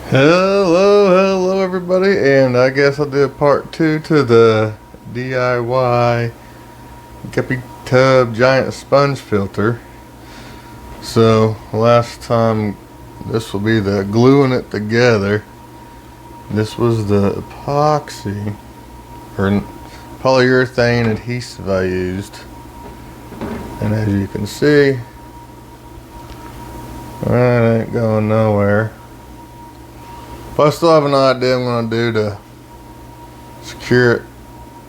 Hello everybody, and I guess I'll do a part 2 to the DIY Guppy tub giant sponge filter. So last time, this will be the gluing it together. This was the epoxy or polyurethane adhesive I used, and as you can see, that ain't going nowhere. But I still have an idea I'm going to do to secure it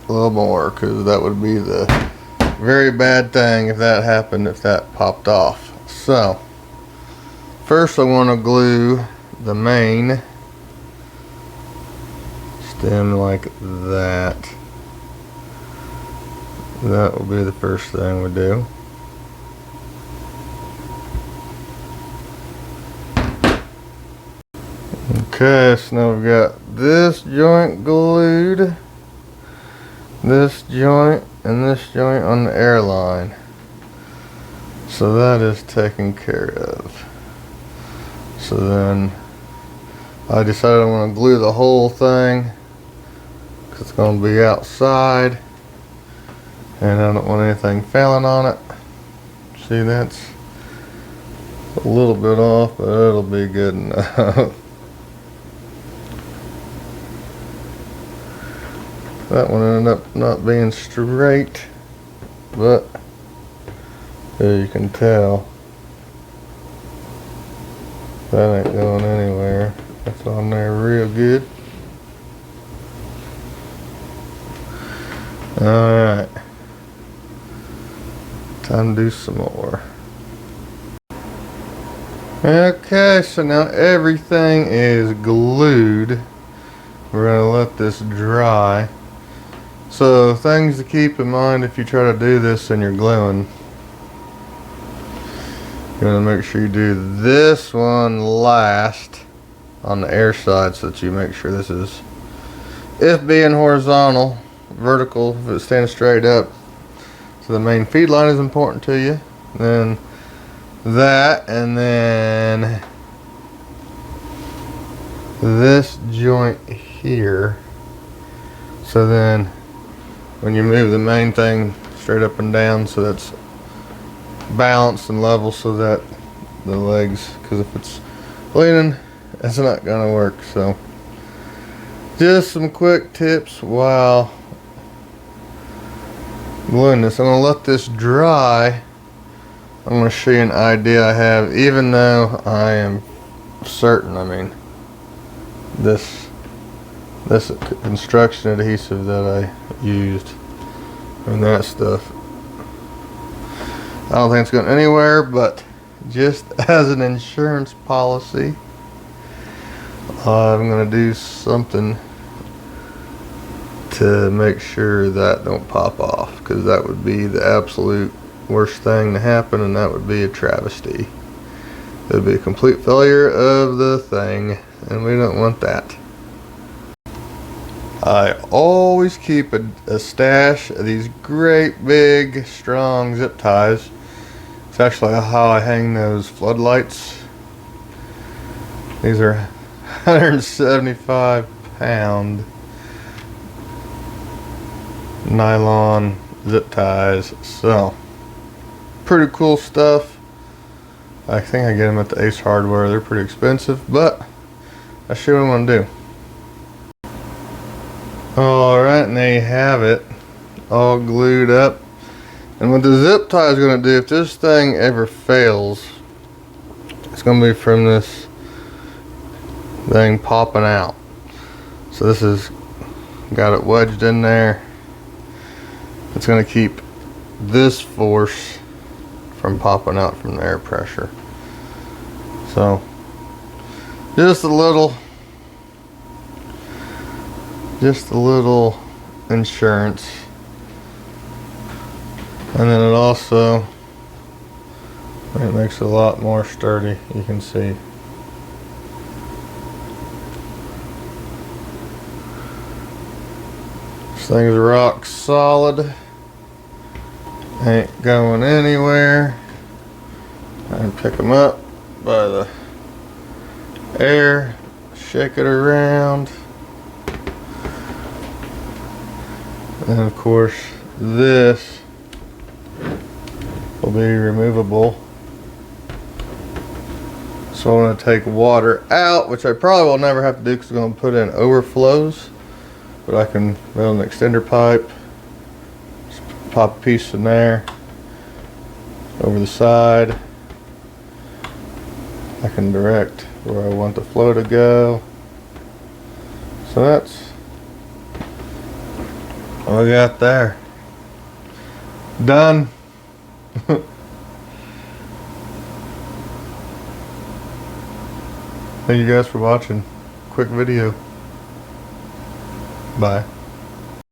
a little more, because that would be the very bad thing if that happened, if that popped off. So first I want to glue the main stem like that. That will be the first thing we do. Okay, so now we've got this joint glued, this joint, and this joint on the airline. So that is taken care of. So then I decided I want to glue the whole thing, because it's going to be outside and I don't want anything failing on it. See, that's a little bit off, but it'll be good enough. That one ended up not being straight, but as you can tell, that ain't going anywhere. That's on there real good. Alright, time to do some more. Okay, so now everything is glued. We're going to let this dry. So things to keep in mind if you try to do this and you're gluing. You want to make sure you do this one last on the air side, so that you make sure this is, if being horizontal, vertical, if it's standing straight up. So the main feed line is important to you. Then that, and then this joint here. So then when you move the main thing straight up and down, so that's balanced and level, so that the legs, because if it's leaning, it's not gonna work. So just some quick tips while gluing this. I'm gonna let this dry. I'm gonna show you an idea I have, even though I am certain, I mean, this construction adhesive that I used and that stuff, I don't think it's going anywhere, but just as an insurance policy, I'm going to do something to make sure that don't pop off, because that would be the absolute worst thing to happen, and that would be a travesty. It would be a complete failure of the thing, and we don't want that. I always keep a stash of these great big strong zip ties. It's actually how I hang those floodlights. These are 175 pound nylon zip ties. So pretty cool stuff. I think I get them at the Ace Hardware. They're pretty expensive, but I'll show you what I'm going to do. Alright, and there you have it, all glued up. And what the zip tie is going to do, if this thing ever fails, it's going to be from this thing popping out. So this has got it wedged in there. It's going to keep this force from popping out from the air pressure. So just a little insurance. And then it makes it a lot more sturdy. You can see. This thing is rock solid. Ain't going anywhere. I can pick them up by the air shake it around. And of course this will be removable. So I'm going to take water out, which I probably will never have to do because I'm going to put in overflows. But I can build an extender pipe, just pop a piece in there, over the side. I can direct where I want the flow to go. So that's what we got there. Done. Thank you guys for watching. Quick video. Bye.